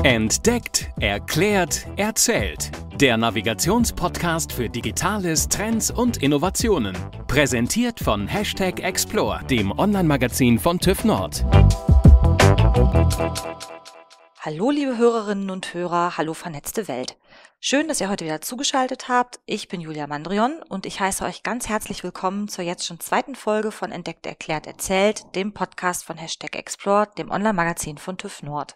Entdeckt, erklärt, erzählt. Der Navigationspodcast für Digitales, Trends und Innovationen. Präsentiert von #Explore, dem Online-Magazin von TÜV Nord. Hallo liebe Hörerinnen und Hörer, hallo vernetzte Welt. Schön, dass ihr heute wieder zugeschaltet habt. Ich bin Julia Mandrion und ich heiße euch ganz herzlich willkommen zur jetzt schon zweiten Folge von Entdeckt, erklärt, erzählt, dem Podcast von #Explore, dem Online-Magazin von TÜV Nord.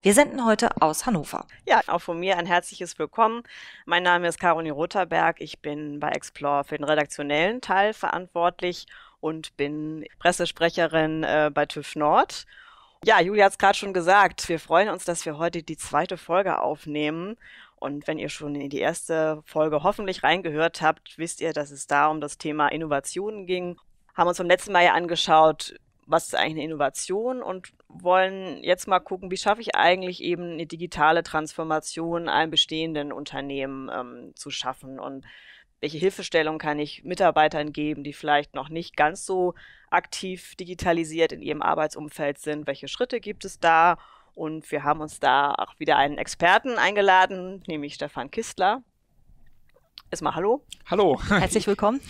Wir senden heute aus Hannover. Ja, auch von mir ein herzliches Willkommen. Mein Name ist Caroline Rotherberg. Ich bin bei Explore für den redaktionellen Teil verantwortlich und bin Pressesprecherin bei TÜV Nord. Ja, Julia hat es gerade schon gesagt. Wir freuen uns, dass wir heute die zweite Folge aufnehmen. Und wenn ihr schon in die erste Folge hoffentlich reingehört habt, wisst ihr, dass es da um das Thema Innovationen ging. Haben uns beim letzten Mal ja angeschaut, was ist eigentlich eine Innovation, und wollen jetzt mal gucken, wie schaffe ich eigentlich eben eine digitale Transformation einem bestehenden Unternehmen zu schaffen, und welche Hilfestellung kann ich Mitarbeitern geben, die vielleicht noch nicht ganz so aktiv digitalisiert in ihrem Arbeitsumfeld sind. Welche Schritte gibt es da? Und wir haben uns da auch wieder einen Experten eingeladen, nämlich Stefan Kistler. Erstmal hallo. Hallo. Herzlich willkommen.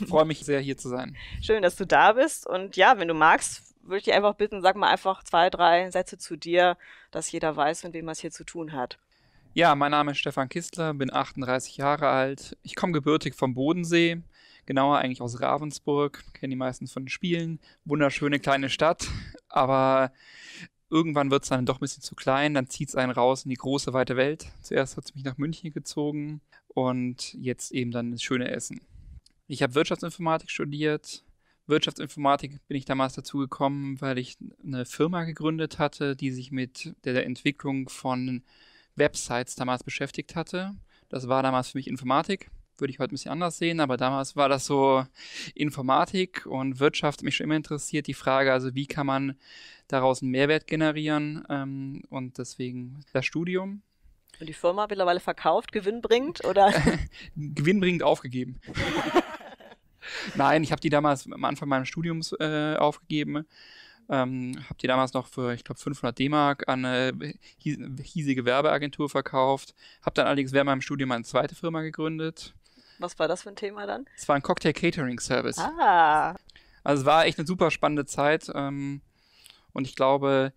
Ich freue mich sehr, hier zu sein. Schön, dass du da bist. Und ja, wenn du magst, würde ich dich einfach bitten, sag mal einfach 2, 3 Sätze zu dir, dass jeder weiß, mit wem er es hier zu tun hat. Ja, mein Name ist Stefan Kistler, bin 38 Jahre alt. Ich komme gebürtig vom Bodensee, genauer eigentlich aus Ravensburg, kenne die meisten von den Spielen. Wunderschöne kleine Stadt, aber irgendwann wird es dann doch ein bisschen zu klein, dann zieht es einen raus in die große, weite Welt. Zuerst hat es mich nach München gezogen und jetzt eben dann das schöne Essen. Ich habe Wirtschaftsinformatik studiert. Wirtschaftsinformatik bin ich damals dazu gekommen, weil ich eine Firma gegründet hatte, die sich mit der Entwicklung von Websites damals beschäftigt hatte. Das war damals für mich Informatik. Würde ich heute ein bisschen anders sehen, aber damals war das so Informatik, und Wirtschaft hat mich schon immer interessiert. Die Frage, also wie kann man daraus einen Mehrwert generieren, und deswegen das Studium. Und die Firma mittlerweile verkauft, gewinnbringend, oder? Gewinnbringend aufgegeben. Nein, ich habe die damals am Anfang meines Studiums aufgegeben. Habe die damals noch für, ich glaube, 500 D-Mark an eine hiesige Werbeagentur verkauft. Habe dann allerdings während meinem Studium eine zweite Firma gegründet. Was war das für ein Thema dann? Es war ein Cocktail-Catering-Service. Ah. Also es war echt eine super spannende Zeit. Und ich glaube,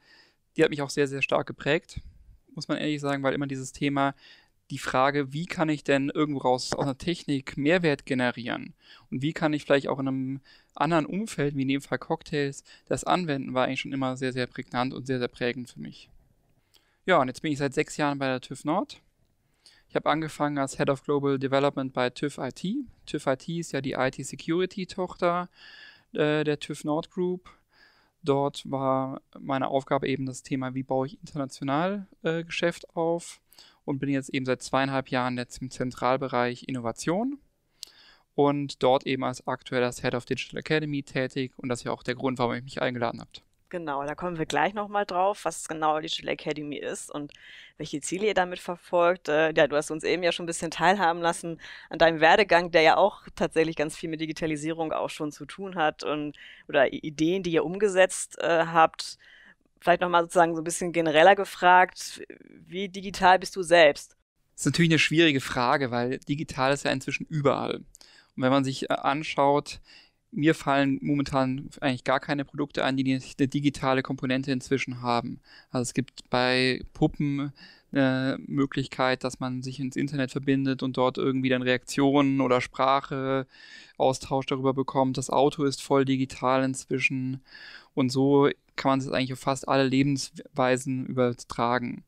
die hat mich auch sehr, sehr stark geprägt, muss man ehrlich sagen, weil immer dieses Thema, die Frage, wie kann ich denn irgendwo aus einer Technik Mehrwert generieren? Und wie kann ich vielleicht auch in einem anderen Umfeld, wie in dem Fall Cocktails, das anwenden, war eigentlich schon immer sehr, sehr prägnant und sehr, sehr prägend für mich. Ja, und jetzt bin ich seit 6 Jahren bei der TÜV Nord. Ich habe angefangen als Head of Global Development bei TÜV IT. TÜV IT ist ja die IT-Security-Tochter der TÜV Nord Group. Dort war meine Aufgabe eben das Thema, wie baue ich international Geschäft auf, und bin jetzt eben seit 2,5 Jahren jetzt im Zentralbereich Innovation und dort eben als aktueller Head of Digital Academy tätig, und das ist ja auch der Grund, warum ihr mich eingeladen habt. Genau, da kommen wir gleich nochmal drauf, was genau Digital Academy ist und welche Ziele ihr damit verfolgt. Ja, du hast uns eben ja schon ein bisschen teilhaben lassen an deinem Werdegang, der ja auch tatsächlich ganz viel mit Digitalisierung auch schon zu tun hat, oder Ideen, die ihr umgesetzt habt. Vielleicht nochmal sozusagen so ein bisschen genereller gefragt, wie digital bist du selbst? Das ist natürlich eine schwierige Frage, weil digital ist ja inzwischen überall. Und wenn man sich anschaut, mir fallen momentan eigentlich gar keine Produkte ein, die eine digitale Komponente inzwischen haben. Also es gibt bei Puppen eine Möglichkeit, dass man sich ins Internet verbindet und dort irgendwie dann Reaktionen oder Sprache, Austausch darüber bekommt. Das Auto ist voll digital inzwischen, und so kann man es eigentlich auf fast alle Lebensweisen übertragen.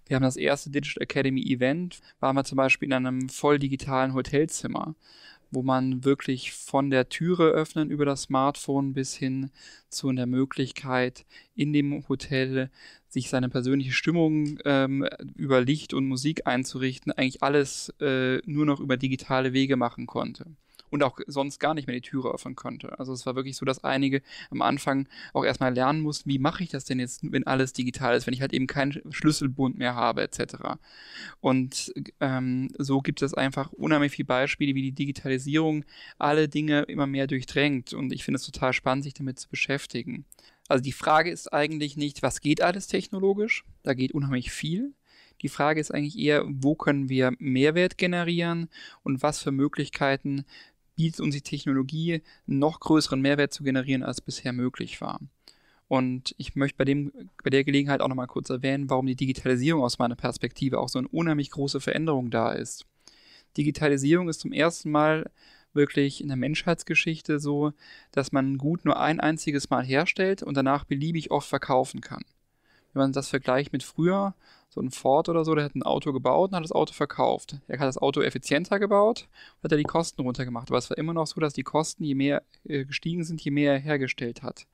Wir haben das erste Digital Academy Event, waren wir zum Beispiel in einem voll digitalen Hotelzimmer, wo man wirklich von der Türe öffnen über das Smartphone bis hin zu der Möglichkeit, in dem Hotel sich seine persönliche Stimmung über Licht und Musik einzurichten, eigentlich alles nur noch über digitale Wege machen konnte. Und auch sonst gar nicht mehr die Türe öffnen konnte. Also es war wirklich so, dass einige am Anfang auch erstmal lernen mussten, wie mache ich das denn jetzt, wenn alles digital ist, wenn ich halt eben keinen Schlüsselbund mehr habe, etc. Und so gibt es einfach unheimlich viele Beispiele, wie die Digitalisierung alle Dinge immer mehr durchdrängt. Und ich finde es total spannend, sich damit zu beschäftigen. Also die Frage ist eigentlich nicht, was geht alles technologisch? Da geht unheimlich viel. Die Frage ist eigentlich eher, wo können wir Mehrwert generieren und was für Möglichkeiten bietet uns die Technologie, noch größeren Mehrwert zu generieren, als bisher möglich war. Und ich möchte bei der Gelegenheit auch nochmal kurz erwähnen, warum die Digitalisierung aus meiner Perspektive auch so eine unheimlich große Veränderung da ist. Digitalisierung ist zum ersten Mal wirklich in der Menschheitsgeschichte so, dass man Gut nur ein einziges Mal herstellt und danach beliebig oft verkaufen kann. Wenn man das vergleicht mit früher, so ein Ford oder so, der hat ein Auto gebaut und hat das Auto verkauft. Er hat das Auto effizienter gebaut und hat er die Kosten runtergemacht. Aber es war immer noch so, dass die Kosten je mehr gestiegen sind, je mehr er hergestellt hat.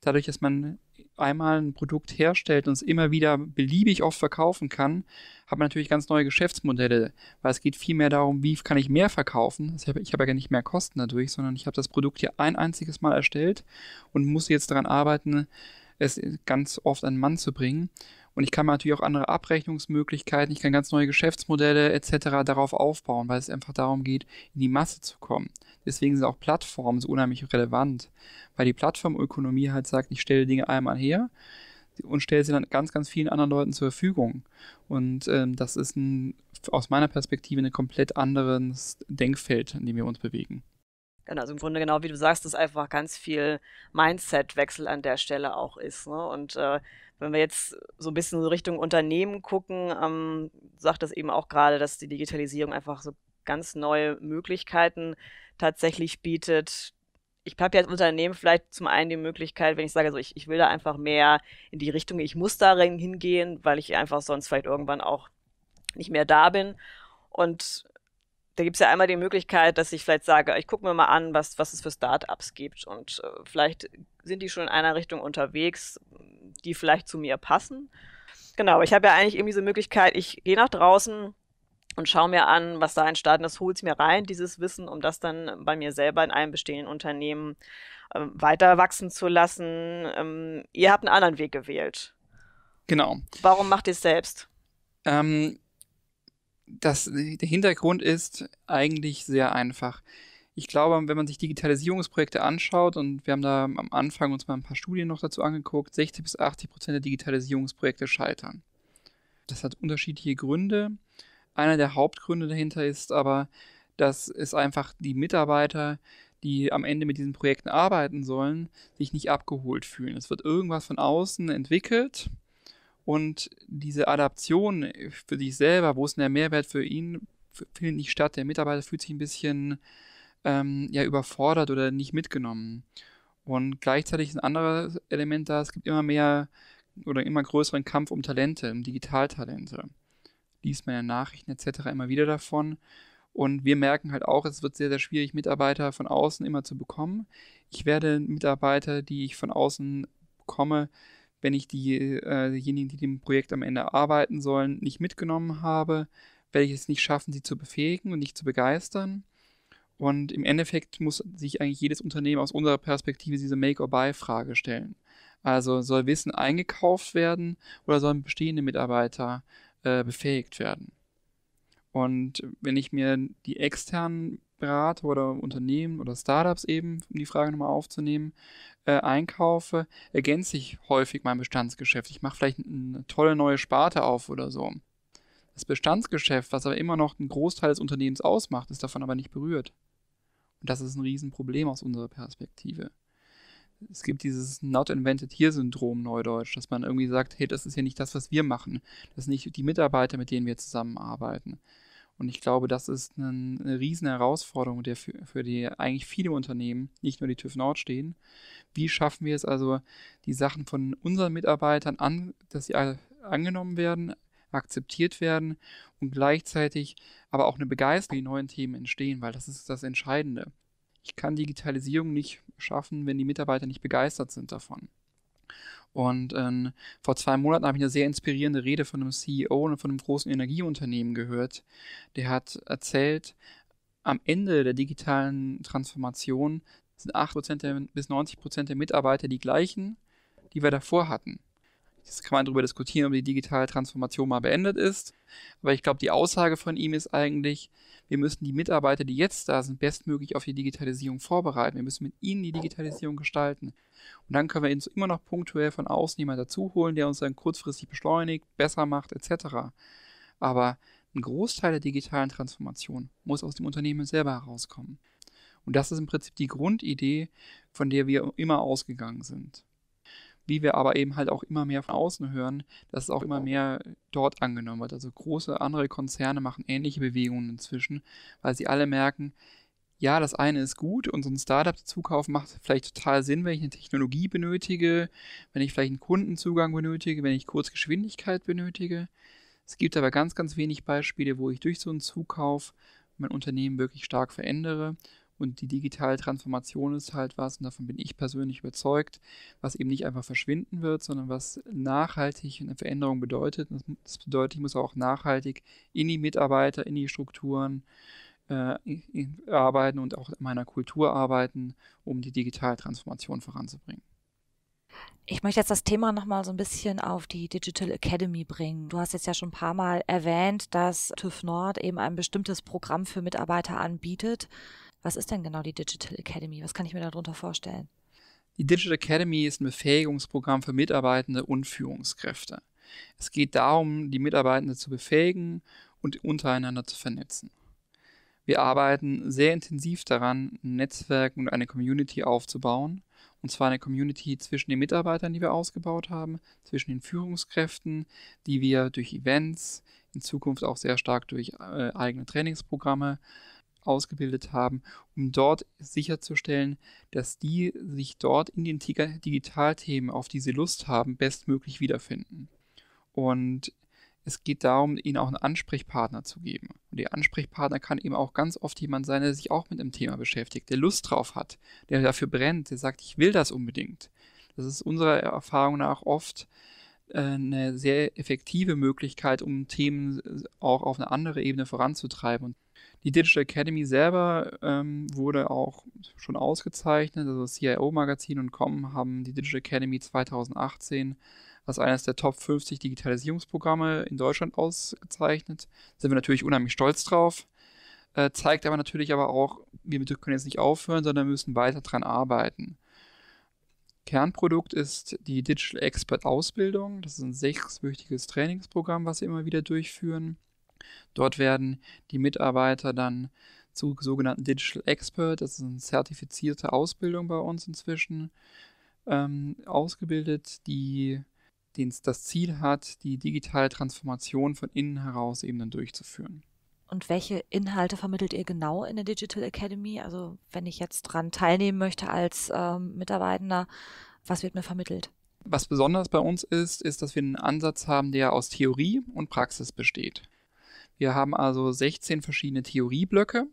Dadurch, dass man einmal ein Produkt herstellt und es immer wieder beliebig oft verkaufen kann, hat man natürlich ganz neue Geschäftsmodelle, weil es geht viel mehr darum, wie kann ich mehr verkaufen. Ich habe ja gar nicht mehr Kosten dadurch, sondern ich habe das Produkt hier ein einziges Mal erstellt und muss jetzt daran arbeiten, es ganz oft an den Mann zu bringen. Und ich kann mir natürlich auch andere Abrechnungsmöglichkeiten, ich kann ganz neue Geschäftsmodelle etc. darauf aufbauen, weil es einfach darum geht, in die Masse zu kommen. Deswegen sind auch Plattformen so unheimlich relevant, weil die Plattformökonomie halt sagt, ich stelle Dinge einmal her und stelle sie dann ganz, ganz vielen anderen Leuten zur Verfügung. Und das ist aus meiner Perspektive ein komplett anderes Denkfeld, in dem wir uns bewegen. Genau, also im Grunde genau wie du sagst, dass einfach ganz viel Mindset-Wechsel an der Stelle auch ist. Ne? Und wenn wir jetzt so ein bisschen so Richtung Unternehmen gucken, sagt das eben auch gerade, dass die Digitalisierung einfach so ganz neue Möglichkeiten tatsächlich bietet. Ich habe ja als Unternehmen vielleicht zum einen die Möglichkeit, wenn ich sage, also ich will da einfach mehr in die Richtung, ich muss darin hingehen, weil ich einfach sonst vielleicht irgendwann auch nicht mehr da bin. Und da gibt es ja einmal die Möglichkeit, dass ich vielleicht sage, ich gucke mir mal an, was es für Startups gibt. Und vielleicht sind die schon in einer Richtung unterwegs, die vielleicht zu mir passen. Genau, aber ich habe ja eigentlich irgendwie so eine Möglichkeit, ich gehe nach draußen und schaue mir an, was da entstanden ist, hole es mir rein, dieses Wissen, um das dann bei mir selber in einem bestehenden Unternehmen weiter wachsen zu lassen. Ihr habt einen anderen Weg gewählt. Genau. Warum macht ihr es selbst? Der Hintergrund ist eigentlich sehr einfach. Ich glaube, wenn man sich Digitalisierungsprojekte anschaut, und wir haben da am Anfang uns mal ein paar Studien noch dazu angeguckt, 60-80% der Digitalisierungsprojekte scheitern. Das hat unterschiedliche Gründe. Einer der Hauptgründe dahinter ist aber, dass es einfach die Mitarbeiter, die am Ende mit diesen Projekten arbeiten sollen, sich nicht abgeholt fühlen. Es wird irgendwas von außen entwickelt. Und diese Adaption für sich selber, wo ist denn der Mehrwert für ihn, findet nicht statt. Der Mitarbeiter fühlt sich ein bisschen überfordert oder nicht mitgenommen. Und gleichzeitig ist ein anderes Element da, es gibt immer mehr oder immer größeren Kampf um Talente, um Digitaltalente. Liest man in den Nachrichten etc. immer wieder davon. Und wir merken halt auch, es wird sehr, sehr schwierig, Mitarbeiter von außen immer zu bekommen. Ich werde Mitarbeiter, die ich von außen bekomme, wenn ich diejenigen, die dem Projekt am Ende arbeiten sollen, nicht mitgenommen habe, werde ich es nicht schaffen, sie zu befähigen und nicht zu begeistern. Und im Endeffekt muss sich eigentlich jedes Unternehmen aus unserer Perspektive diese Make-or-Buy-Frage stellen. Also soll Wissen eingekauft werden oder sollen bestehende Mitarbeiter befähigt werden? Und wenn ich mir die externen Berater oder Unternehmen oder Startups eben, um die Frage nochmal aufzunehmen, einkaufe, ergänze ich häufig mein Bestandsgeschäft. Ich mache vielleicht eine tolle neue Sparte auf oder so. Das Bestandsgeschäft, was aber immer noch einen Großteil des Unternehmens ausmacht, ist davon aber nicht berührt. Und das ist ein Riesenproblem aus unserer Perspektive. Es gibt dieses Not Invented Here-Syndrom, Neudeutsch, dass man irgendwie sagt, hey, das ist ja nicht das, was wir machen. Das sind nicht die Mitarbeiter, mit denen wir zusammenarbeiten. Und ich glaube, das ist eine riesen Herausforderung, für die eigentlich viele Unternehmen, nicht nur die TÜV Nord stehen. Wie schaffen wir es also, die Sachen von unseren Mitarbeitern dass sie angenommen werden, akzeptiert werden und gleichzeitig aber auch eine Begeisterung für die neuen Themen entstehen, weil das ist das Entscheidende. Ich kann Digitalisierung nicht schaffen, wenn die Mitarbeiter nicht begeistert sind davon. Und vor 2 Monaten habe ich eine sehr inspirierende Rede von einem CEO und von einem großen Energieunternehmen gehört. Der hat erzählt, am Ende der digitalen Transformation sind 8% bis 90% der Mitarbeiter die gleichen, die wir davor hatten. Jetzt kann man darüber diskutieren, ob die digitale Transformation mal beendet ist. Aber ich glaube, die Aussage von ihm ist eigentlich, wir müssen die Mitarbeiter, die jetzt da sind, bestmöglich auf die Digitalisierung vorbereiten. Wir müssen mit ihnen die Digitalisierung gestalten. Und dann können wir uns immer noch punktuell von außen jemanden dazu holen, der uns dann kurzfristig beschleunigt, besser macht, etc. Aber ein Großteil der digitalen Transformation muss aus dem Unternehmen selber herauskommen. Und das ist im Prinzip die Grundidee, von der wir immer ausgegangen sind. Wie wir aber eben halt auch immer mehr von außen hören, dass es auch immer mehr dort angenommen wird. Also große andere Konzerne machen ähnliche Bewegungen inzwischen, weil sie alle merken, ja, das eine ist gut und so ein Startup dazu kaufen macht vielleicht total Sinn, wenn ich eine Technologie benötige, wenn ich vielleicht einen Kundenzugang benötige, wenn ich kurz Geschwindigkeit benötige. Es gibt aber ganz, ganz wenig Beispiele, wo ich durch so einen Zukauf mein Unternehmen wirklich stark verändere. Und die digitale Transformation ist halt was, und davon bin ich persönlich überzeugt, was eben nicht einfach verschwinden wird, sondern was nachhaltig eine Veränderung bedeutet. Das bedeutet, ich muss auch nachhaltig in die Mitarbeiter, in die Strukturen arbeiten und auch in meiner Kultur arbeiten, um die digitale Transformation voranzubringen. Ich möchte jetzt das Thema nochmal so ein bisschen auf die Digital Academy bringen. Du hast jetzt ja schon ein paar Mal erwähnt, dass TÜV Nord eben ein bestimmtes Programm für Mitarbeiter anbietet. Was ist denn genau die Digital Academy? Was kann ich mir darunter vorstellen? Die Digital Academy ist ein Befähigungsprogramm für Mitarbeitende und Führungskräfte. Es geht darum, die Mitarbeitenden zu befähigen und untereinander zu vernetzen. Wir arbeiten sehr intensiv daran, ein Netzwerk und eine Community aufzubauen. Und zwar eine Community zwischen den Mitarbeitern, die wir ausgebaut haben, zwischen den Führungskräften, die wir durch Events, in Zukunft auch sehr stark durch eigene Trainingsprogramme ausgebildet haben, um dort sicherzustellen, dass die sich dort in den Digitalthemen, auf die sie Lust haben, bestmöglich wiederfinden. Und es geht darum, ihnen auch einen Ansprechpartner zu geben. Und der Ansprechpartner kann eben auch ganz oft jemand sein, der sich auch mit dem Thema beschäftigt, der Lust drauf hat, der dafür brennt, der sagt, ich will das unbedingt. Das ist unserer Erfahrung nach oft eine sehr effektive Möglichkeit, um Themen auch auf eine andere Ebene voranzutreiben. Und die Digital Academy selber wurde auch schon ausgezeichnet. Also das CIO-Magazin und Com haben die Digital Academy 2018 als eines der Top 50 Digitalisierungsprogramme in Deutschland ausgezeichnet. Da sind wir natürlich unheimlich stolz drauf. Zeigt aber natürlich auch, wir können jetzt nicht aufhören, sondern müssen weiter dran arbeiten. Kernprodukt ist die Digital Expert Ausbildung. Das ist ein 6-wöchiges Trainingsprogramm, was wir immer wieder durchführen. Dort werden die Mitarbeiter dann zu sogenannten Digital Expert, das ist eine zertifizierte Ausbildung bei uns inzwischen, ausgebildet, die das Ziel hat, die digitale Transformation von innen heraus eben dann durchzuführen. Und welche Inhalte vermittelt ihr genau in der Digital Academy? Also wenn ich jetzt dran teilnehmen möchte als Mitarbeitender, was wird mir vermittelt? Was besonders bei uns ist, dass wir einen Ansatz haben, der aus Theorie und Praxis besteht. Wir haben also 16 verschiedene Theorieblöcke.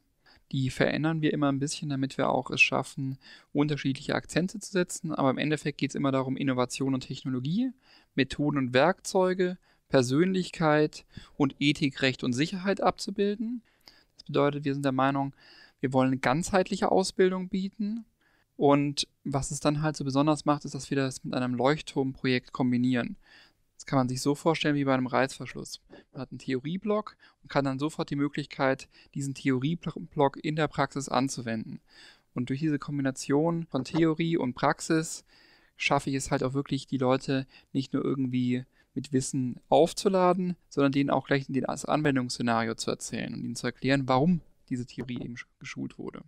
Die verändern wir immer ein bisschen, damit wir auch es schaffen, unterschiedliche Akzente zu setzen. Aber im Endeffekt geht es immer darum, Innovation und Technologie, Methoden und Werkzeuge, Persönlichkeit und Ethik, Recht und Sicherheit abzubilden. Das bedeutet, wir sind der Meinung, wir wollen eine ganzheitliche Ausbildung bieten. Und was es dann halt so besonders macht, ist, dass wir das mit einem Leuchtturmprojekt kombinieren. Das kann man sich so vorstellen wie bei einem Reißverschluss. Man hat einen Theorieblock und kann dann sofort die Möglichkeit, diesen Theorieblock in der Praxis anzuwenden. Und durch diese Kombination von Theorie und Praxis schaffe ich es halt auch wirklich, die Leute nicht nur irgendwie mit Wissen aufzuladen, sondern denen auch gleich das Anwendungsszenario zu erzählen und ihnen zu erklären, warum diese Theorie eben geschult wurde.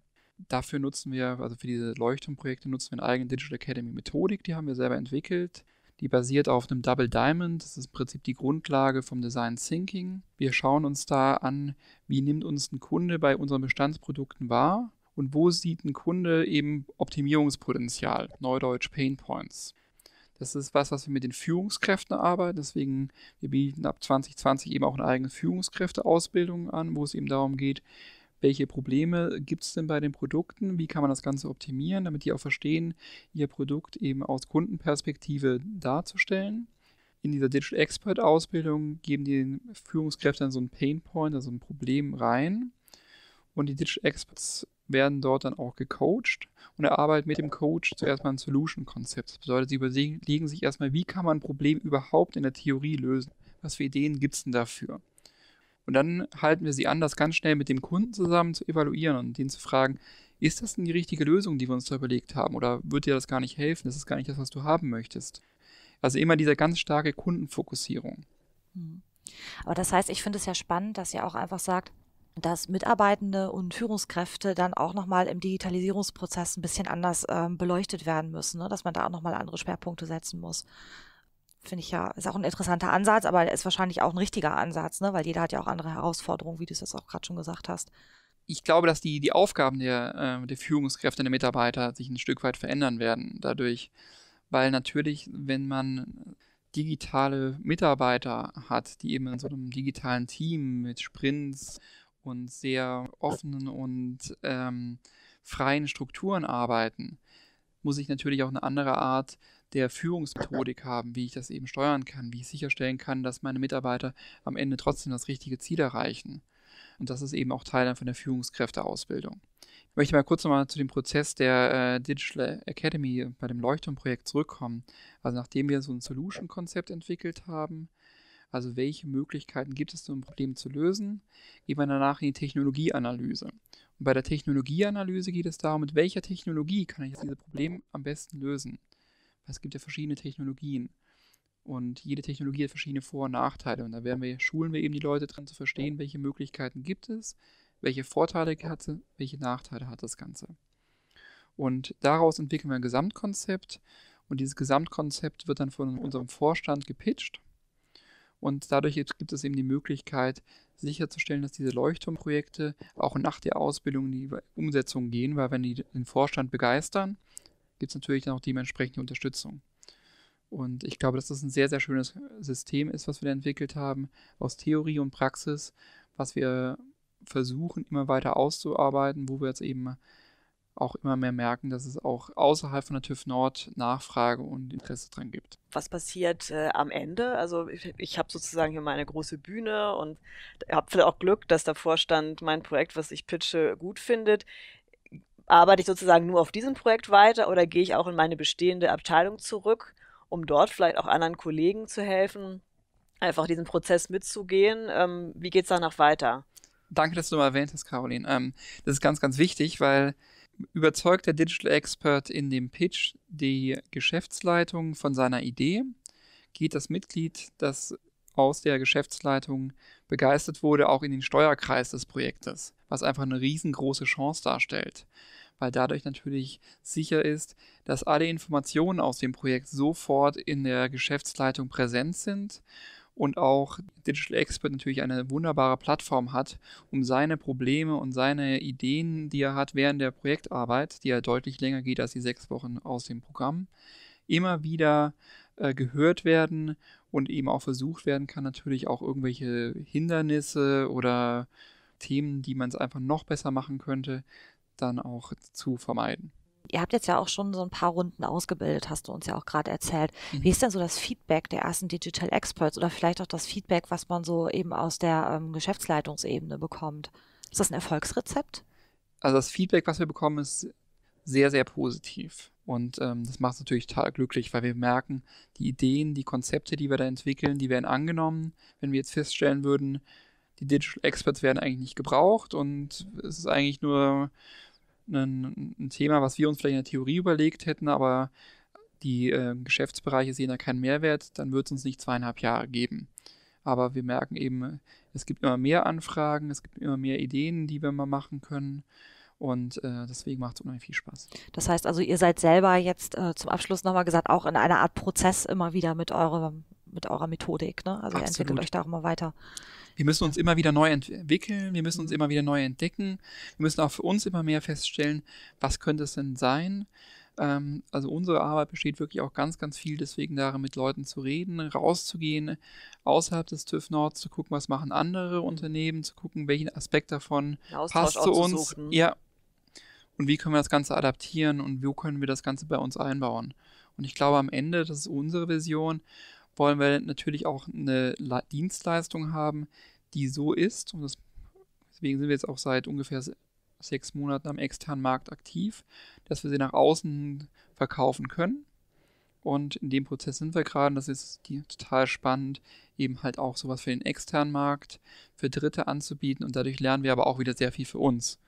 Dafür nutzen wir, also für diese Leuchtturmprojekte nutzen wir eine eigene Digital Academy Methodik, die haben wir selber entwickelt. Die basiert auf einem Double Diamond, das ist im Prinzip die Grundlage vom Design Thinking. Wir schauen uns da an, wie nimmt uns ein Kunde bei unseren Bestandsprodukten wahr und wo sieht ein Kunde eben Optimierungspotenzial, neudeutsch Pain Points. Das ist was wir mit den Führungskräften arbeiten, deswegen wir bieten ab 2020 eben auch eine eigene Führungskräfteausbildung an, wo es eben darum geht, welche Probleme gibt es denn bei den Produkten, wie kann man das Ganze optimieren, damit die auch verstehen, ihr Produkt eben aus Kundenperspektive darzustellen. In dieser Digital Expert Ausbildung geben die Führungskräfte dann so ein Pain Point, also ein Problem rein. Und die Digital Experts werden dort dann auch gecoacht und erarbeiten mit dem Coach zuerst mal ein Solution-Konzept. Das bedeutet, sie überlegen sich erstmal, wie kann man ein Problem überhaupt in der Theorie lösen? Was für Ideen gibt es denn dafür? Und dann halten wir sie an, das ganz schnell mit dem Kunden zusammen zu evaluieren und den zu fragen, ist das denn die richtige Lösung, die wir uns da überlegt haben? Oder wird dir das gar nicht helfen? Das ist gar nicht das, was du haben möchtest. Also immer diese ganz starke Kundenfokussierung. Aber das heißt, ich finde es ja spannend, dass ihr auch einfach sagt, dass Mitarbeitende und Führungskräfte dann auch nochmal im Digitalisierungsprozess ein bisschen anders beleuchtet werden müssen, ne? Dass man da auch nochmal andere Schwerpunkte setzen muss. Finde ich ja, ist auch ein interessanter Ansatz, aber er ist wahrscheinlich auch ein richtiger Ansatz, ne? Weil jeder hat ja auch andere Herausforderungen, wie du es jetzt auch gerade schon gesagt hast. Ich glaube, dass die Aufgaben der Führungskräfte und der Mitarbeiter sich ein Stück weit verändern werden dadurch, weil natürlich, wenn man digitale Mitarbeiter hat, die eben in so einem digitalen Team mit Sprints und sehr offenen und freien Strukturen arbeiten, muss ich natürlich auch eine andere Art der Führungsmethodik haben, wie ich das eben steuern kann, wie ich sicherstellen kann, dass meine Mitarbeiter am Ende trotzdem das richtige Ziel erreichen. Und das ist eben auch Teil von der Führungskräfteausbildung. Ich möchte mal kurz nochmal zu dem Prozess der Digital Academy bei dem Leuchtturmprojekt zurückkommen. Also nachdem wir so ein Solution-Konzept entwickelt haben, also welche Möglichkeiten gibt es, so ein Problem zu lösen, gehen wir danach in die Technologieanalyse. Und bei der Technologieanalyse geht es darum, mit welcher Technologie kann ich dieses Problem am besten lösen. Es gibt ja verschiedene Technologien. Und jede Technologie hat verschiedene Vor- und Nachteile. Und da schulen wir eben die Leute dran zu verstehen, welche Möglichkeiten gibt es, welche Vorteile hat es, welche Nachteile hat das Ganze. Und daraus entwickeln wir ein Gesamtkonzept. Und dieses Gesamtkonzept wird dann von unserem Vorstand gepitcht. Und dadurch gibt es eben die Möglichkeit, sicherzustellen, dass diese Leuchtturmprojekte auch nach der Ausbildung in die Umsetzung gehen, weil wenn die den Vorstand begeistern, gibt es natürlich dann auch dementsprechend die Unterstützung. Und ich glaube, dass das ein sehr, sehr schönes System ist, was wir da entwickelt haben, aus Theorie und Praxis, was wir versuchen, immer weiter auszuarbeiten, wo wir jetzt eben auch immer mehr merken, dass es auch außerhalb von der TÜV Nord Nachfrage und Interesse dran gibt. Was passiert am Ende? Also ich habe sozusagen hier meine große Bühne und habe vielleicht auch Glück, dass der Vorstand mein Projekt, was ich pitche, gut findet. Arbeite ich sozusagen nur auf diesem Projekt weiter oder gehe ich auch in meine bestehende Abteilung zurück, um dort vielleicht auch anderen Kollegen zu helfen, einfach diesen Prozess mitzugehen? Wie geht es danach weiter? Danke, dass du mal erwähnt hast, Caroline. Das ist ganz, ganz wichtig, weil überzeugt der Digital Expert in dem Pitch die Geschäftsleitung von seiner Idee, geht das Mitglied, das aus der Geschäftsleitung begeistert wurde, auch in den Steuerkreis des Projektes, was einfach eine riesengroße Chance darstellt, weil dadurch natürlich sicher ist, dass alle Informationen aus dem Projekt sofort in der Geschäftsleitung präsent sind und auch Digital Expert natürlich eine wunderbare Plattform hat, um seine Probleme und seine Ideen, die er hat während der Projektarbeit, die ja deutlich länger geht als die 6 Wochen aus dem Programm, immer wieder gehört werden und eben auch versucht werden kann, natürlich auch irgendwelche Hindernisse oder Themen, die man es einfach noch besser machen könnte, dann auch zu vermeiden. Ihr habt jetzt ja auch schon so ein paar Runden ausgebildet, hast du uns ja auch gerade erzählt. Wie ist denn so das Feedback der ersten Digital Experts oder vielleicht auch das Feedback, was man so eben aus der Geschäftsleitungsebene bekommt? Ist das ein Erfolgsrezept? Also das Feedback, was wir bekommen, ist sehr, sehr positiv. Und das macht es natürlich total glücklich, weil wir merken, die Ideen, die Konzepte, die wir da entwickeln, die werden angenommen. Wenn wir jetzt feststellen würden, die Digital Experts werden eigentlich nicht gebraucht und es ist eigentlich nur ein Thema, was wir uns vielleicht in der Theorie überlegt hätten, aber die Geschäftsbereiche sehen da keinen Mehrwert, dann wird es uns nicht 2,5 Jahre geben. Aber wir merken eben, es gibt immer mehr Anfragen, es gibt immer mehr Ideen, die wir mal machen können. Und deswegen macht es unheimlich viel Spaß. Das heißt also, ihr seid selber jetzt zum Abschluss nochmal gesagt, auch in einer Art Prozess immer wieder mit eurer Methodik, ne? Also ihr entwickelt euch da auch immer weiter. Wir müssen uns immer wieder neu entwickeln, wir müssen uns immer wieder neu entdecken. Wir müssen auch für uns immer mehr feststellen, was könnte es denn sein? Also unsere Arbeit besteht wirklich auch ganz, ganz viel deswegen darin, mit Leuten zu reden, rauszugehen, außerhalb des TÜV Nord zu gucken, was machen andere Unternehmen, zu gucken, welchen Aspekt davon passt zu uns. Ja. Und wie können wir das Ganze adaptieren und wo können wir das Ganze bei uns einbauen? Und ich glaube, am Ende, das ist unsere Vision, wollen wir natürlich auch eine Dienstleistung haben, die so ist, und deswegen sind wir jetzt auch seit ungefähr 6 Monaten am externen Markt aktiv, dass wir sie nach außen verkaufen können. Und in dem Prozess sind wir gerade, das ist total spannend, eben halt auch sowas für den externen Markt, für Dritte anzubieten. Und dadurch lernen wir aber auch wieder sehr viel für uns,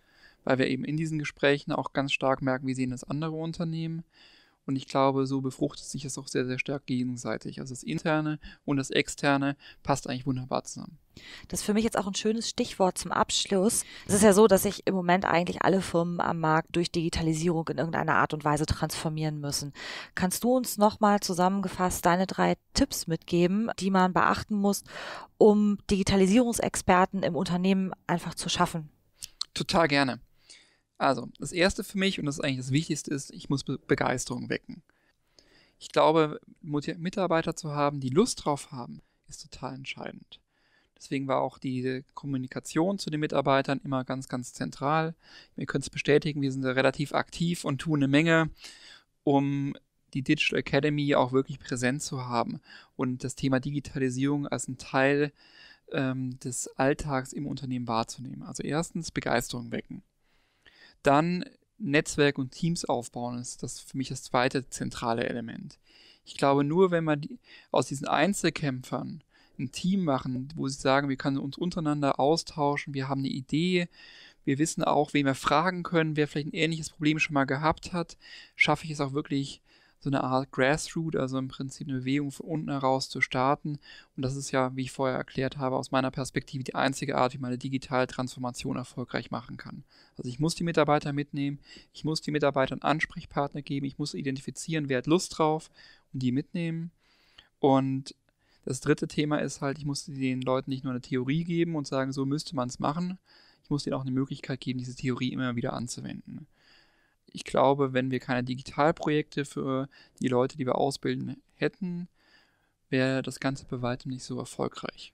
weil wir eben in diesen Gesprächen auch ganz stark merken, wie sehen das andere Unternehmen. Und ich glaube, so befruchtet sich es auch sehr, sehr stark gegenseitig. Also das Interne und das Externe passt eigentlich wunderbar zusammen. Das ist für mich jetzt auch ein schönes Stichwort zum Abschluss. Es ist ja so, dass sich im Moment eigentlich alle Firmen am Markt durch Digitalisierung in irgendeiner Art und Weise transformieren müssen. Kannst du uns nochmal zusammengefasst deine 3 Tipps mitgeben, die man beachten muss, um Digitalisierungsexperten im Unternehmen einfach zu schaffen? Total gerne. Also, das Erste für mich, und das ist eigentlich das Wichtigste, ist, ich muss Begeisterung wecken. Ich glaube, Mitarbeiter zu haben, die Lust drauf haben, ist total entscheidend. Deswegen war auch die Kommunikation zu den Mitarbeitern immer ganz, ganz zentral. Ihr könnt es bestätigen, wir sind da relativ aktiv und tun eine Menge, um die Digital Academy auch wirklich präsent zu haben und das Thema Digitalisierung als ein Teil des Alltags im Unternehmen wahrzunehmen. Also erstens Begeisterung wecken. Dann Netzwerk und Teams aufbauen ist das für mich das zweite zentrale Element. Ich glaube, nur wenn man aus diesen Einzelkämpfern ein Team machen, wo sie sagen, wir können uns untereinander austauschen, wir haben eine Idee, wir wissen auch, wen wir fragen können, wer vielleicht ein ähnliches Problem schon mal gehabt hat, schaffe ich es auch wirklich, so eine Art Grassroot, also im Prinzip eine Bewegung von unten heraus zu starten. Und das ist ja, wie ich vorher erklärt habe, aus meiner Perspektive die einzige Art, wie man eine digitale Transformation erfolgreich machen kann. Also ich muss die Mitarbeiter mitnehmen, ich muss die Mitarbeiter einen Ansprechpartner geben, ich muss identifizieren, wer hat Lust drauf und die mitnehmen. Und das dritte Thema ist halt, ich muss den Leuten nicht nur eine Theorie geben und sagen, so müsste man es machen, ich muss ihnen auch eine Möglichkeit geben, diese Theorie immer wieder anzuwenden. Ich glaube, wenn wir keine Digitalprojekte für die Leute, die wir ausbilden, hätten, wäre das Ganze bei weitem nicht so erfolgreich.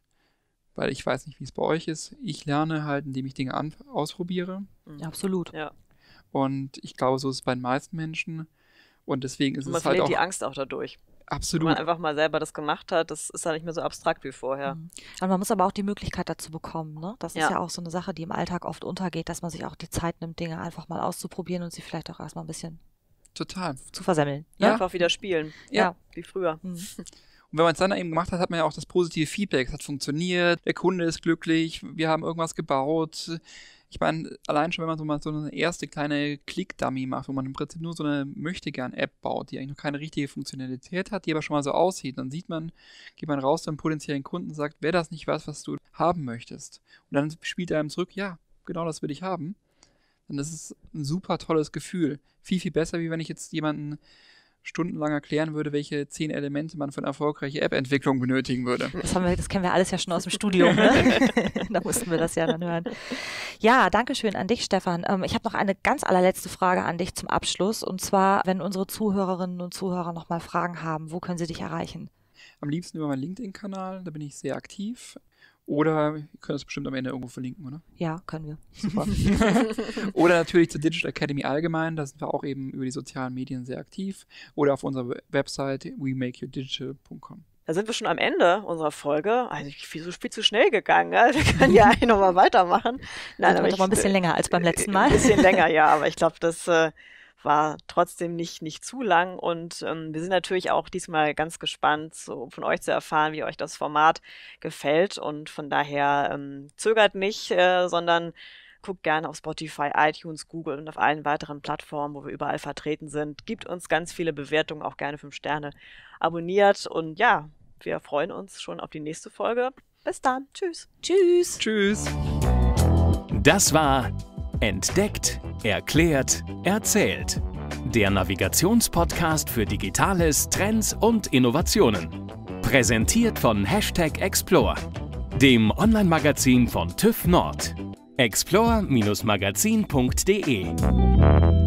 Weil ich weiß nicht, wie es bei euch ist. Ich lerne halt, indem ich Dinge ausprobiere. Absolut. Ja. Und ich glaube, so ist es bei den meisten Menschen. Und deswegen ist es halt auch... Man verliert die Angst auch dadurch. Absolut. Wenn man einfach mal selber das gemacht hat, das ist ja nicht mehr so abstrakt wie vorher. Und man muss aber auch die Möglichkeit dazu bekommen, ne? Das ist Ja. ja auch so eine Sache, die im Alltag oft untergeht, dass man sich auch die Zeit nimmt, Dinge einfach mal auszuprobieren und sie vielleicht auch erstmal ein bisschen Total. zu versemmeln. Ja. Einfach wieder spielen. Ja. Wie früher. Mhm. Und wenn man es dann eben gemacht hat, hat man ja auch das positive Feedback. Es hat funktioniert, der Kunde ist glücklich, wir haben irgendwas gebaut. Ich meine, allein schon, wenn man so eine erste kleine Click-Dummy macht, wo man im Prinzip nur so eine Möchtegern-App baut, die eigentlich noch keine richtige Funktionalität hat, die aber schon mal so aussieht, dann geht man raus zu einem potenziellen Kunden und sagt, wäre das nicht was du haben möchtest? Und dann spielt er einem zurück, ja, genau das will ich haben. Dann ist es ein super tolles Gefühl. Viel, viel besser, wie wenn ich jetzt jemanden stundenlang erklären würde, welche 10 Elemente man für eine erfolgreiche App-Entwicklung benötigen würde. Das kennen wir alles ja schon aus dem Studium, ne? Da mussten wir das ja dann hören. Ja, danke schön an dich, Stefan. Ich habe noch eine ganz allerletzte Frage an dich zum Abschluss. Und zwar, wenn unsere Zuhörerinnen und Zuhörer nochmal Fragen haben, wo können sie dich erreichen? Am liebsten über meinen LinkedIn-Kanal, da bin ich sehr aktiv. Oder wir können das bestimmt am Ende irgendwo verlinken, oder? Ja, können wir. Super. Oder natürlich zur Digital Academy allgemein, da sind wir auch eben über die sozialen Medien sehr aktiv. Oder auf unserer Website wemakeyourdigital.com. Da sind wir schon am Ende unserer Folge. Also viel zu schnell gegangen. Ja? Wir können ja eigentlich nochmal weitermachen. Nein, aber ein bisschen länger als beim letzten Mal. Ein bisschen länger, ja. Aber ich glaube, das war trotzdem nicht zu lang. Und wir sind natürlich auch diesmal ganz gespannt, so von euch zu erfahren, wie euch das Format gefällt. Und von daher zögert nicht, sondern guckt gerne auf Spotify, iTunes, Google und auf allen weiteren Plattformen, wo wir überall vertreten sind. Gibt uns ganz viele Bewertungen, auch gerne 5 Sterne. Abonniert und ja, wir freuen uns schon auf die nächste Folge. Bis dann. Tschüss. Tschüss. Tschüss. Das war Entdeckt, Erklärt, Erzählt. Der Navigationspodcast für Digitales, Trends und Innovationen. Präsentiert von #Explore, dem Online-Magazin von TÜV Nord. explore-magazin.de